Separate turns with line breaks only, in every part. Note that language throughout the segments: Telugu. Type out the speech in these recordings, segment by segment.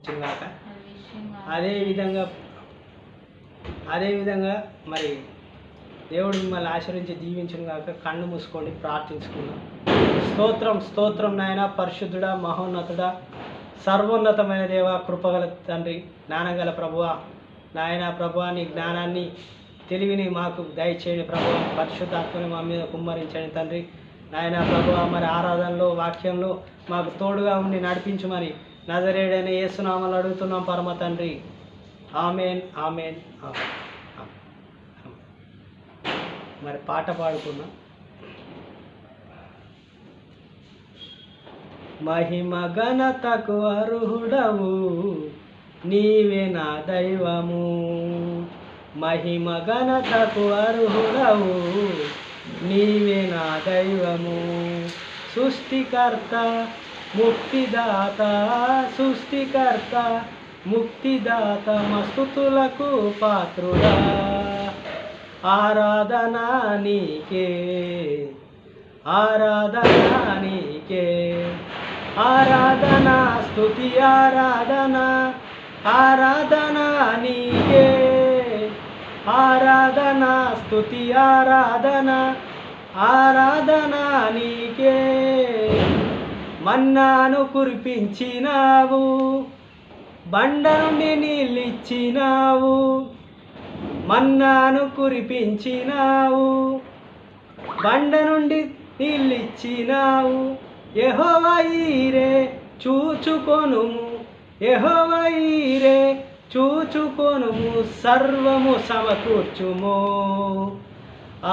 గాక. అదేవిధంగా అదేవిధంగా మరి దేవుడు మిమ్మల్ని ఆశీర్వించి దీవించును గాక. కళ్ళు మూసుకోండి, ప్రార్థించుకుందాం. స్తోత్రం స్తోత్రం నాయన, పరిశుద్ధుడా, మహోన్నతుడా, సర్వోన్నతమైన దేవ, కృపగల తండ్రి, జ్ఞానంగల ప్రభువా, నాయన ప్రభువా, నీ జ్ఞానాన్ని తెలివిని మాకు దయచేయండి ప్రభువ. పరిశుద్ధాత్మని మా మీద కుమ్మరించండి తండ్రి. నాయన ప్రభువా, మరి ఆరాధనలో వాక్యంలో మాకు తోడుగా ఉండి నడిపించమని నజరేయుడైన యేసునామములో అడుగుతున్నాం పరమ తండ్రి. Amen amen amen. మరి పాట పాడుకుందాం. మహిమ ఘనతకు అర్హుడవు నీవే నా దైవము, మహిమ ఘనతకు అర్హుడవు నీవే నా దైవము. సృష్టికర్త ముక్తిదాత, సృష్టికర్త ముక్తిదాత, మస్తుతులకు పాత్రుడా, ఆరాధనా నీకే, ఆరాధనా నీకే, ఆరాధనా స్తుతి ఆరాధనా, ఆరాధనా నీకే, ఆరాధనా స్తుతి ఆరాధనా, ఆరాధనా నీకే. మన్నాను కురిపించినావు, బండ నుండి నీళ్ళిచ్చినావు, మన్నాను కురిపించినావు, బండ నుండి నీళ్ళిచ్చినావు. యెహోవా ఈరే చూచుకొనుము, యెహోవా ఈరే చూచుకొనుము, సర్వము సమకూర్చుము,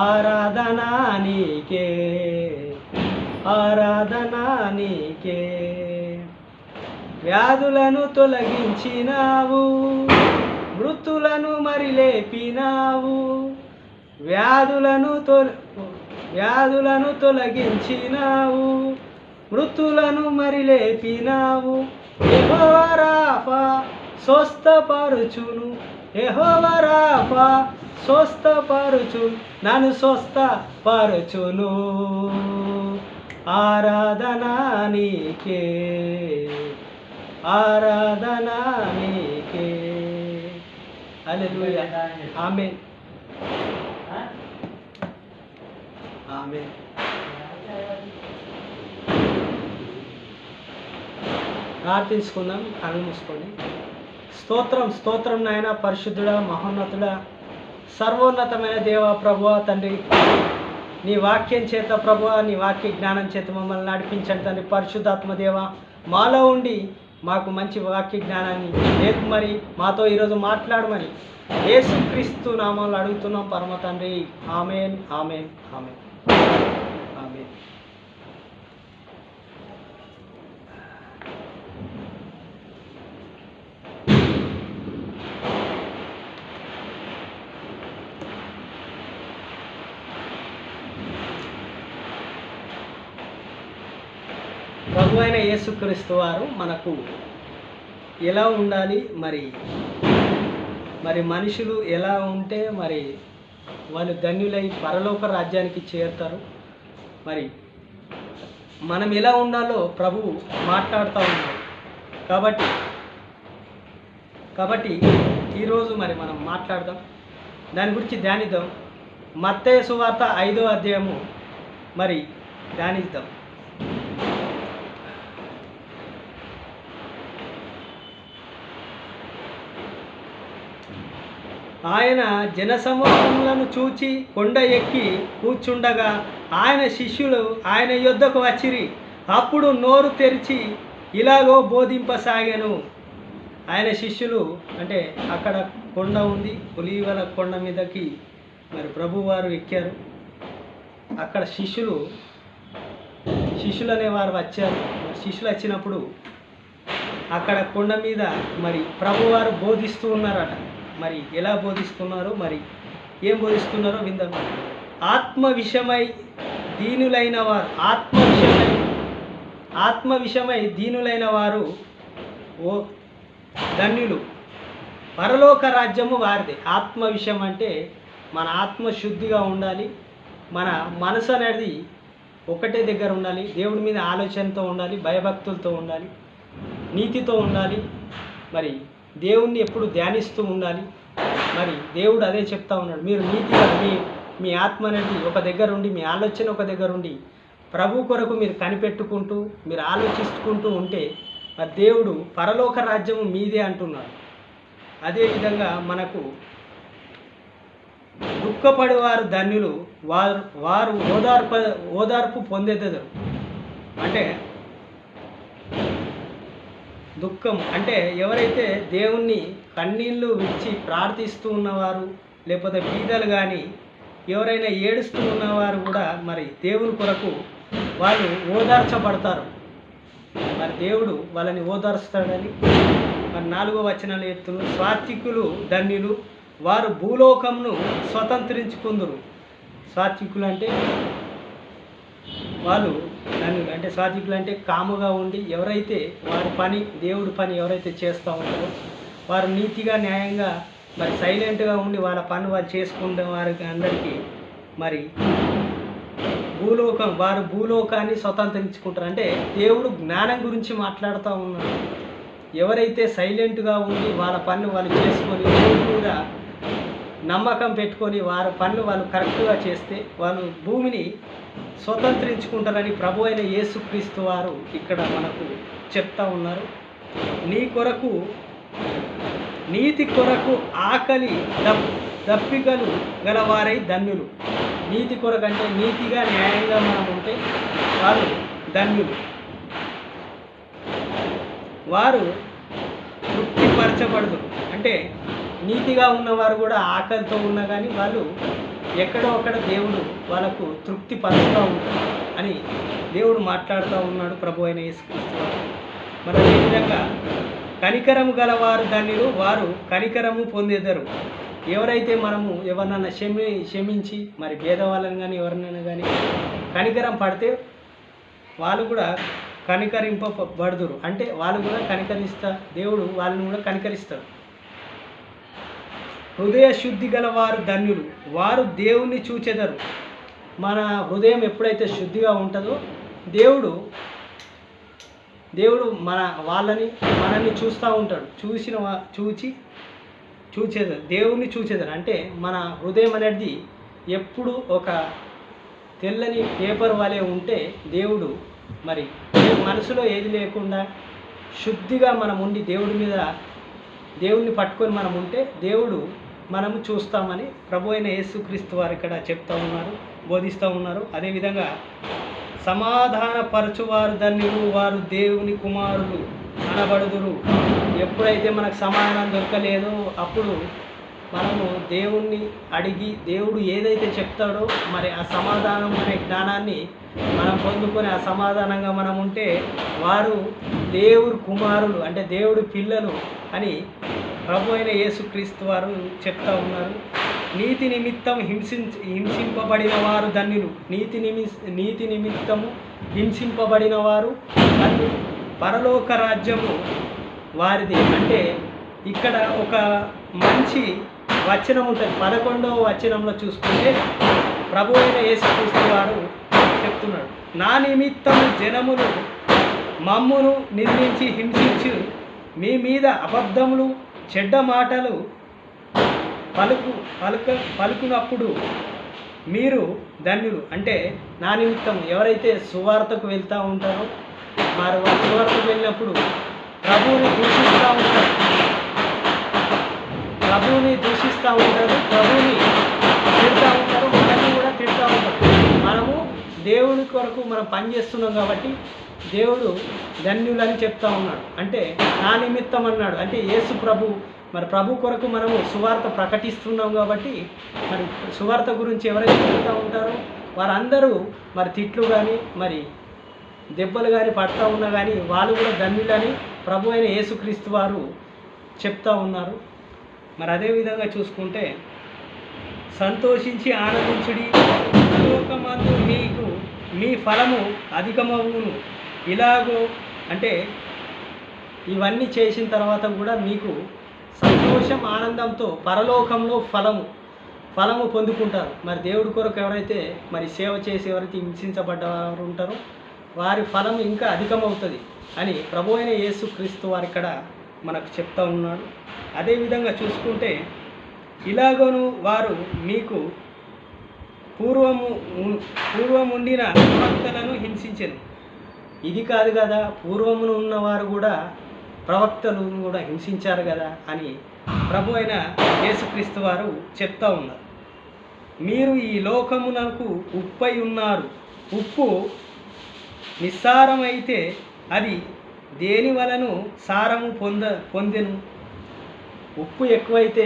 ఆరాధనా నీకే, ఆరాధనా నీకే. వ్యాధులను తొలగించినావు, మృతులను మరి లేపినావు, వ్యాధులను తొలగించినావు, మృతులను మరి లేపినావు. యెహోవా రాఫా స్వస్థపరుచును, యెహోవా రాఫా స్వస్థపరుచును, నన్ను స్వస్థపరుచును, ఆరాధనా నీకే, ఆరాధనా నీకే. హల్లెలూయా. ఆమేన్ ఆమేన్. ప్రార్థించుకుందాం, కళ్ళు మూసుకోండి. స్తోత్రం స్తోత్రం నాయన, పరిశుద్ధుడా, మహోన్నతుడా, సర్వోన్నతమైన దేవ, ప్రభువా తండ్రి, నీ వాక్యం చేత ప్రభువా, నీ వాక్య జ్ఞానం చేత మమ్మల్ని నడిపించండి తండ్రి. పరిశుద్ధాత్మ దేవ, మాలో ఉండి మాకు మంచి వాక్య జ్ఞానాన్ని రేపు మరి మాతో ఈరోజు మాట్లాడమని యేసుక్రీస్తు నామంలో అడుగుతున్నాం పరమ తండ్రి. ఆమేన్ ఆమేన్ ఆమేన్ ఆమేన్. ప్రభు అయిన యేసుక్రీస్తు వారు మనకు ఎలా ఉండాలి, మరి మనుషులు ఎలా ఉంటే మరి వాళ్ళు ధన్యులై పరలోక రాజ్యానికి చేరుతారు, మరి మనం ఎలా ఉండాలో ప్రభువు మాట్లాడుతూ ఉన్నారు. కాబట్టి ఈరోజు మరి మనం మాట్లాడదాం, దాని గురించి ధ్యానిద్దాం. మత్తయి సువార్త 5వ అధ్యాయము మరి ధ్యానిద్దాం. ఆయన జనసమూహములను చూచి కొండ ఎక్కి కూర్చుండగా ఆయన శిష్యులు ఆయన యొద్దకు వచ్చిరి. అప్పుడు నోరు తెరిచి ఇలాగో బోధింపసాగాను. ఆయన శిష్యులు అంటే అక్కడ కొండ ఉంది, ఒలీవల కొండ మీదకి మరి ప్రభువారు ఎక్కారు. అక్కడ శిష్యులు అనేవారు వచ్చారు. శిష్యులు వచ్చినప్పుడు అక్కడ కొండ మీద మరి ప్రభువారు బోధిస్తూ ఉన్నారట. మరి ఎలా బోధిస్తున్నారో, మరి ఏం బోధిస్తున్నారో విందాం. ఆత్మ విషయమై దీనులైన వారు, ఆత్మ విషయమై దీనులైన వారు ఓ ధన్యులు, పరలోక రాజ్యము వారిదే. ఆత్మ విషయం అంటే మన ఆత్మ శుద్ధిగా ఉండాలి, మన మనసు అనేది ఒకటే దగ్గర ఉండాలి, దేవుడి మీద ఆలోచనతో ఉండాలి, భయభక్తులతో ఉండాలి, నీతితో ఉండాలి, మరి దేవుణ్ణి ఎప్పుడు ధ్యానిస్తూ ఉండాలి. మరి దేవుడు అదే చెప్తా ఉన్నాడు, మీరు నీతిగా మీ ఆత్మ అనేది ఒక దగ్గర ఉండి, మీ ఆలోచన ఒక దగ్గర ఉండి ప్రభు కొరకు మీరు కనిపెట్టుకుంటూ మీరు ఆలోచించుకుంటూ ఉంటే మరి దేవుడు పరలోక రాజ్యము మీదే అంటున్నాడు. అదేవిధంగా మనకు దుఃఖపడేవారు ధన్యులు, వారు ఓదార్పు పొందేదరు. అంటే దుఃఖం అంటే ఎవరైతే దేవుణ్ణి కన్నీళ్ళు విడిచి ప్రార్థిస్తూ ఉన్నవారు, లేకపోతే బీదలు కానీ ఎవరైనా ఏడుస్తూ ఉన్నవారు కూడా మరి దేవుని కొరకు వాళ్ళు ఓదార్చబడతారు. మరి దేవుడు వాళ్ళని ఓదార్స్తాడని మరి 4వ వచనంలో చెప్తున్నారు, సాత్వికులు ధన్యులు, వారు భూలోకంను స్వతంత్రించుకుందురు. సాత్వికులు అంటే వాళ్ళు ధన్యులు, అంటే సాత్వికులు అంటే కాముగా ఉండి ఎవరైతే వారి పని దేవుడి పని ఎవరైతే చేస్తూ ఉంటారో వారు నీతిగా న్యాయంగా మరి సైలెంట్గా ఉండి వాళ్ళ పని వాళ్ళు చేసుకునే వారికి అందరికీ మరి వారు భూలోకాన్ని స్వతంత్రించుకుంటారు. అంటే దేవుడు జ్ఞానం గురించి మాట్లాడుతూ ఉన్నాడు. ఎవరైతే సైలెంట్గా ఉండి వాళ్ళ పనులు వాళ్ళు చేసుకొని దేవుడి మీద నమ్మకం పెట్టుకొని వారి పనులు వాళ్ళు కరెక్ట్గా చేస్తే వాళ్ళు భూమిని స్వతంత్రించుకుంటారని ప్రభు అయిన యేసుక్రీస్తు వారు ఇక్కడ మనకు చెప్తా ఉన్నారు. నీతి కొరకు ఆకలి దప్పికలు గలవారై ధన్యులు. నీతి కొరకు అంటే నీతిగా న్యాయంగా మనం ఉంటే వాళ్ళు ధన్యులు, వారు తృప్తిపరచబడదు. అంటే నీతిగా ఉన్నవారు కూడా ఆకలితో ఉన్నా కానీ వాళ్ళు ఎక్కడో అక్కడ దేవుడు వాళ్ళకు తృప్తి పరుస్తూ ఉంటాడు అని దేవుడు మాట్లాడుతూ ఉన్నాడు ప్రభు అయిన యేసుక్రీస్తు వారు. మరి అదేవిధంగా కనికరము గలవారు ధన్యులు, వారు కనికరము పొందేదరు. ఎవరైతే మనము ఎవరినైనా క్షమించి మరి భేదవాళ్ళని కానీ ఎవరినైనా కానీ కనికరం పడితే వాళ్ళు కూడా కనికరింపబడుదురు. అంటే వాళ్ళు కూడా దేవుడు వాళ్ళని కూడా కనికరిస్తాడు. హృదయ శుద్ధి గలవారు ధన్యులు, వారు దేవుణ్ణి చూచెదరు. మన హృదయం ఎప్పుడైతే శుద్ధిగా ఉంటుందో దేవుడు మనల్ని చూస్తూ ఉంటాడు. చూచేదారు, దేవుణ్ణి చూచేదారు. అంటే మన హృదయం అనేది ఎప్పుడు ఒక తెల్లని పేపర్ వలె ఉంటే దేవుడు మరి మనసులో ఏది లేకుండా శుద్ధిగా మనం ఉండి దేవుణ్ణి పట్టుకొని మనం ఉంటే దేవుడు మనము చూస్తామని ప్రభు అయిన యేసుక్రీస్తు వారు ఇక్కడ చెప్తూ ఉన్నారు, బోధిస్తూ ఉన్నారు. అదేవిధంగా సమాధానపరచువారు ధన్యులు, వారు దేవుని కుమారులు అనబడుదురు. ఎప్పుడైతే మనకు సమాధానం దొరకలేదో అప్పుడు మనము దేవుణ్ణి అడిగి దేవుడు ఏదైతే చెప్తాడో మరి ఆ సమాధానం అనే జ్ఞానాన్ని మనం పొందుకొని ఆ సమాధానంగా మనం ఉంటే వారు దేవుడి కుమారులు, అంటే దేవుడి పిల్లలు అని ప్రభు అయిన యేసుక్రీస్తు వారు చెప్తా ఉన్నారు. నీతి నిమిత్తం హింసింపబడిన వారు ధన్యులు. నీతి నిమిత్తము హింసింపబడిన వారు ధన్యులు, పరలోక రాజ్యము వారిది. అంటే ఇక్కడ ఒక మంచి వచనం ఉంటుంది. 11వ వచనంలో చూసుకుంటే ప్రభు అయిన యేసుక్రీస్తు వారు చెప్తున్నాడు, నా నిమిత్తం జనములు మమ్మును నిందించి హింసించి మీ మీద అబద్ధములు చెడ్డ మాటలు పలుకునప్పుడు మీరు ధన్యులు. అంటే నా నిమిత్తం ఎవరైతే సువార్తకు వెళ్తూ ఉంటారో మరి వారు సువార్తకు వెళ్ళినప్పుడు ప్రభువుని దూషిస్తూ ఉంటారు, ప్రభువుని తిడుతూ ఉంటారు, మనల్ని కూడా తిడుతూ ఉంటారు. మనము దేవుని కొరకు మనం పనిచేస్తున్నాం కాబట్టి దేవుడు ధన్యులని చెప్తా ఉన్నాడు. అంటే నా నిమిత్తం అన్నాడు, అంటే యేసు ప్రభు కొరకు మనము సువార్త ప్రకటిస్తున్నాం కాబట్టి మరి సువార్త గురించి ఎవరైతే చెప్తూ ఉంటారో వారందరూ మరి తిట్లు కానీ మరి దెబ్బలు కానీ పడుతూ ఉన్నా కానీ వాళ్ళు కూడా ధన్యులని ప్రభు అయిన యేసుక్రీస్తు వారు చెప్తా ఉన్నారు. మరి అదేవిధంగా చూసుకుంటే సంతోషించి ఆనందించుడి, లోకమందు మీకు మీ ఫలము అధికమవును. ఇలాగో అంటే ఇవన్నీ చేసిన తర్వాత కూడా మీకు సంతోషం ఆనందంతో పరలోకంలో ఫలము పొందుకుంటారు. మరి దేవుడి కొరకు ఎవరైతే మరి సేవ చేసి ఎవరైతే హింసించబడ్డవారు ఉంటారో వారి ఫలం ఇంకా అధికమవుతుంది అని ప్రభు అయిన యేసుక్రీస్తు వారు ఇక్కడ మనకు చెప్తా ఉన్నాడు. అదేవిధంగా చూసుకుంటే ఇలాగను వారు మీకు పూర్వముండిన ప్రవక్తలను హింసించెను. ఇది కాదు కదా, పూర్వమున ఉన్నవారు కూడా ప్రవక్తలను కూడా హింసించారు కదా అని ప్రభు అయిన యేసుక్రీస్తు వారు చెప్తా ఉన్నారు. మీరు ఈ లోకమునకు ఉప్పై ఉన్నారు. ఉప్పు నిస్సారమైతే అది దేని వలను సారము పొందెను. ఉప్పు ఎక్కువైతే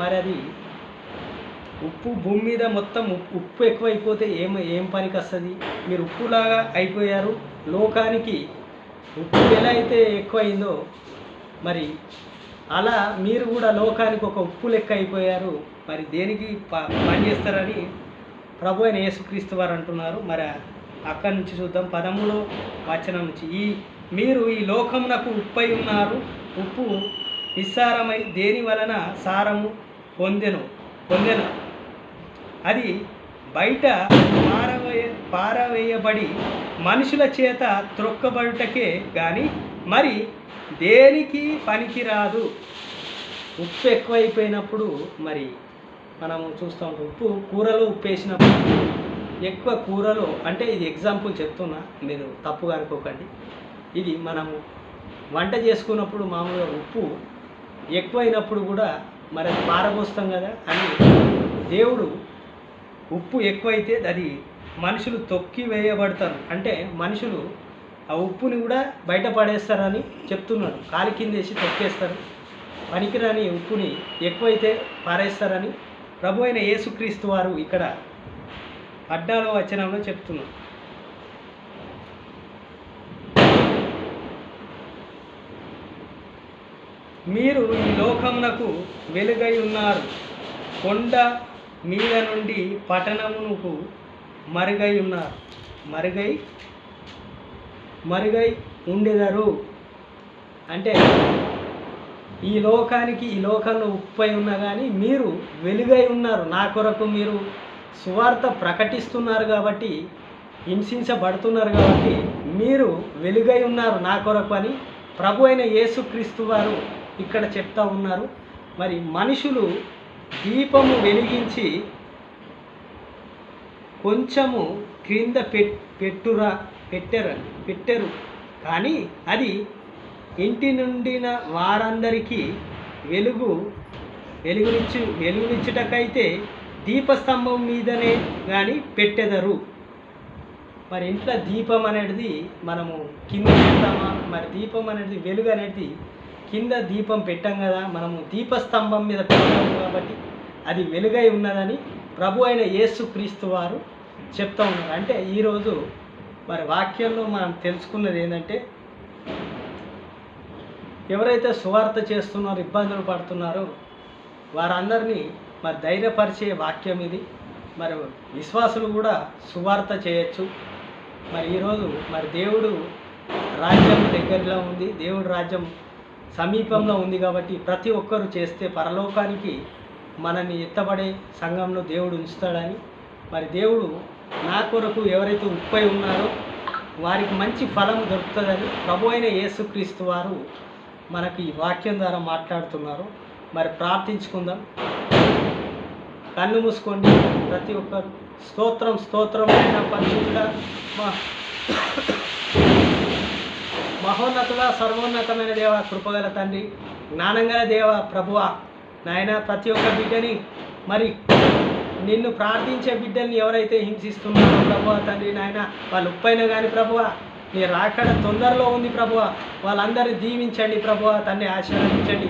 మరి అది ఉప్పు భూమి మీద మొత్తం ఉప్పు ఎక్కువైపోతే ఏం పనికి వస్తుంది? మీరు ఉప్పులాగా అయిపోయారు. లోకానికి ఉప్పు ఎలా అయితే ఎక్కువైందో మరి అలా మీరు కూడా లోకానికి ఒక ఉప్పు లెక్క అయిపోయారు. మరి దేనికి పని చేస్తారని ప్రభు అయిన యేసుక్రీస్తు వారు అంటున్నారు. మరి అక్కడి నుంచి చూద్దాం 13వ వచనం నుంచి. మీరు ఈ లోకమునకు ఉప్పై ఉన్నారు. ఉప్పు నిస్సారమై దేని వలన సారము పొందెను. అది బయట పారవేయబడి మనుషుల చేత త్రొక్కబడుటకే కానీ మరి దేనికి పనికిరాదు. ఉప్పు ఎక్కువైపోయినప్పుడు మరి మనము చూస్తూ ఉంటాం. ఉప్పు కూరలో ఉప్పు వేసినప్పుడు ఎక్కువ కూరలో, అంటే ఇది ఎగ్జాంపుల్ చెప్తున్నా, మీరు తప్పుగా అనుకోకండి. ఇది మనము వంట చేసుకున్నప్పుడు మామూలుగా ఉప్పు ఎక్కువైనప్పుడు కూడా మరి అది పారబోస్తాం కదా అని దేవుడు ఉప్పు ఎక్కువైతే అది మనుషులు తొక్కి వేయబడతారు. అంటే మనుషులు ఆ ఉప్పుని కూడా బయట పడేస్తారని చెప్తున్నాడు. కాలి కిందేసి తొక్కేస్తారు. పనికిరాని ఉప్పుని ఎక్కువైతే పారేస్తారని ప్రభు అయిన యేసుక్రీస్తు వారు ఇక్కడ 14వ వచనంలో చెప్తున్నారు. మీరు ఈ లోకమునకు వెలుగై ఉన్నారు. కొండ మీద నుండి పట్టణమునకు మరుగై ఉన్నారు. మరుగై ఉండెదరు. అంటే ఈ లోకంలో ఉప్పై ఉన్నా కానీ మీరు వెలుగై ఉన్నారు. నా కొరకు మీరు సువార్త ప్రకటిస్తున్నారు కాబట్టి, హింసించబడుతున్నారు కాబట్టి మీరు వెలుగై ఉన్నారు నా కొరకు అని ప్రభు అయిన యేసుక్రీస్తు వారు ఇక్కడ చెప్తా ఉన్నారు. మరి మనుషులు దీపము వెలిగించి కొంచెము క్రింద పెట్టరు కానీ అది ఇంటి నుండిన వారందరికీ వెలుగునిచ్చుటకైతే దీపస్తంభం మీదనే కానీ పెట్టెదరు. మరి ఇంట్లో దీపం అనేది మనము కింద పెడతామా? మరి దీపం అనేది వెలుగు అనేది కింద దీపం పెట్టాం కదా, మనము దీపస్తంభం మీద పెట్టాము కాబట్టి అది వెలుగై ఉన్నదని ప్రభు అయిన యేసుక్రీస్తు వారు చెప్తా ఉన్నారు. అంటే ఈరోజు మరి వాక్యంలో మనం తెలుసుకున్నది ఏంటంటే, ఎవరైతే సువార్త చేస్తున్నారో, ఇబ్బందులు పడుతున్నారో వారందరినీ మరి ధైర్యపరిచే వాక్యం ఇది. మరి విశ్వాసులు కూడా సువార్త చేయొచ్చు. మరి ఈరోజు మరి దేవుడు రాజ్యం దగ్గరలో ఉంది, దేవుడు రాజ్యం సమీపంలో ఉంది కాబట్టి ప్రతి ఒక్కరూ చేస్తే పరలోకానికి మనల్ని ఎత్తబడే సంఘంలో దేవుడు ఉంచుతాడని, మరి దేవుడు నా కొరకు ఎవరైతే ఉప్పై ఉన్నారో వారికి మంచి ఫలం దొరుకుతుందని ప్రభు అయిన యేసుక్రీస్తు వారు మనకి ఈ వాక్యం ద్వారా మాట్లాడుతున్నారు. మరి ప్రార్థించుకుందాం. కన్ను మూసుకోండి ప్రతి ఒక్కరు. స్తోత్రం అయిన పరిశుద్ధుడా, మహోన్నతుడా, సర్వోన్నతమైన దేవ, కృపగల తండ్రి, జ్ఞానంగల దేవ, ప్రభువా నాయన, ప్రతి ఒక్క బిడ్డని మరి నిన్ను ప్రార్థించే బిడ్డల్ని ఎవరైతే హింసిస్తున్నారో ప్రభువా తండ్రి నాయన, వాళ్ళు ఉప్పైనా కానీ ప్రభువా నీ రాకడ తొందరలో ఉంది ప్రభువా, వాళ్ళందరినీ దీవించండి ప్రభువా తండ్రి, ఆశీర్వదించండి.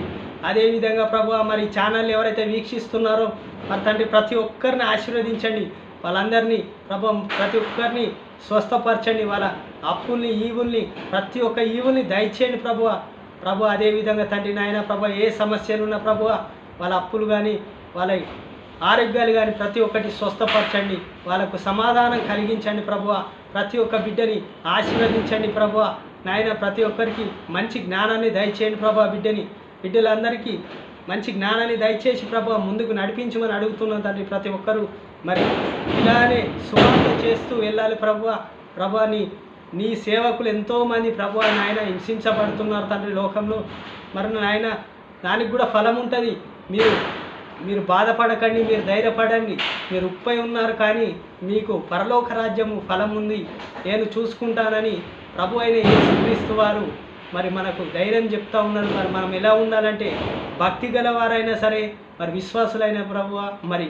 అదేవిధంగా ప్రభువా మరి ఛానల్ని ఎవరైతే వీక్షిస్తున్నారో మరి తండ్రి ప్రతి ఒక్కరిని ఆశీర్వదించండి. వాళ్ళందరినీ ప్రభువా ప్రతి ఒక్కరిని స్వస్థపరచండి. వాళ్ళ అప్పుల్ని, ఈవుల్ని, ప్రతి ఒక్క ఈవుల్ని దయచేయండి ప్రభువా. అదేవిధంగా తండ్రి నాయన ప్రభువా, ఏ సమస్యలు ఉన్నా ప్రభువా వాళ్ళ అప్పులు కానీ వాళ్ళ ఆరోగ్యాలు కానీ ప్రతి ఒక్కటి స్వస్థపరచండి. వాళ్ళకు సమాధానం కలిగించండి ప్రభువా. ప్రతి ఒక్క బిడ్డని ఆశీర్వదించండి ప్రభువా నాయన. ప్రతి ఒక్కరికి మంచి జ్ఞానాన్ని దయచేయండి ప్రభువా. బిడ్డలందరికీ మంచి జ్ఞానాన్ని దయచేసి ప్రభువా ముందుకు నడిపించమని అడుగుతున్నాను తండ్రి. ప్రతి ఒక్కరూ మరి ఇలానే సువార్త చేస్తూ వెళ్ళాలి ప్రభువా. నీ సేవకులు ఎంతోమంది ప్రభువా నాయన హింసించబడుతున్నారు తండ్రి లోకంలో. మరి నాయన దానికి కూడా ఫలం ఉంటుంది. మీరు బాధపడకండి, మీరు ధైర్యపడండి, మీరు ఉప్పై ఉన్నారు కానీ మీకు పరలోక రాజ్యము ఫలం ఉంది, నేను చూసుకుంటానని ప్రభు అయిన యేసుక్రీస్తు వారు మరి మనకు ధైర్యం చెప్తా ఉన్నారు. మరి మనం ఎలా ఉండాలంటే భక్తి గలవారైనా సరే, మరి విశ్వాసులైన మరి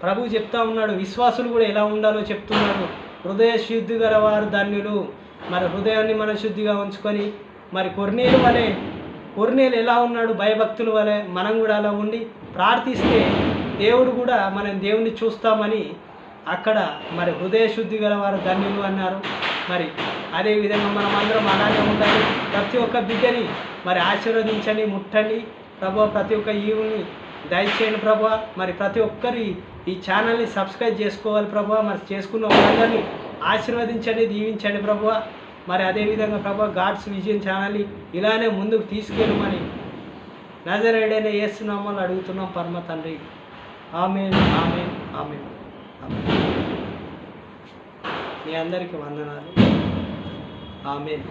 ప్రభు చెప్తా ఉన్నాడు, విశ్వాసులు కూడా ఎలా ఉండాలో చెప్తున్నాడు. హృదయ శుద్ధి గలవారు ధన్యులు. మరి హృదయాన్ని మనం శుద్ధిగా ఉంచుకొని మరి కొర్నేలు ఎలా ఉన్నాడు, భయభక్తుల వలె మనం కూడా అలా ఉండి ప్రార్థిస్తే దేవుడు కూడా మనం దేవుణ్ణి చూస్తామని అక్కడ మరి హృదయ శుద్ధి గలవారు ధన్యులు అన్నారు. మరి అదేవిధంగా మనం అందరం అలాగే ఉండాలి. ప్రతి ఒక్క బిడ్డని మరి ఆశీర్వదించండి, ముట్టండి ప్రభు. ప్రతి ఒక్క ఈవుని దయచేయండి ప్రభు. మరి ప్రతి ఒక్కరి ఈ ఛానల్ని సబ్స్క్రైబ్ చేసుకోవాలి ప్రభు. మరి చేసుకున్న వాళ్ళందరినీ ఆశీర్వదించండి, దీవించండి ప్రభు. మరి అదేవిధంగా ప్రభు గాడ్స్ విజన్ ఛానల్ని ఇలానే ముందుకు తీసుకెళ్ళమని నజరేయుడైన యేసు నామములో అడుగుతున్నాం పరమ తండ్రి. ఆమేన్, ఆమేన్, ఆమేన్, ఆమేన్. మీ అందరికీ వందనాలు. ఆమేన్.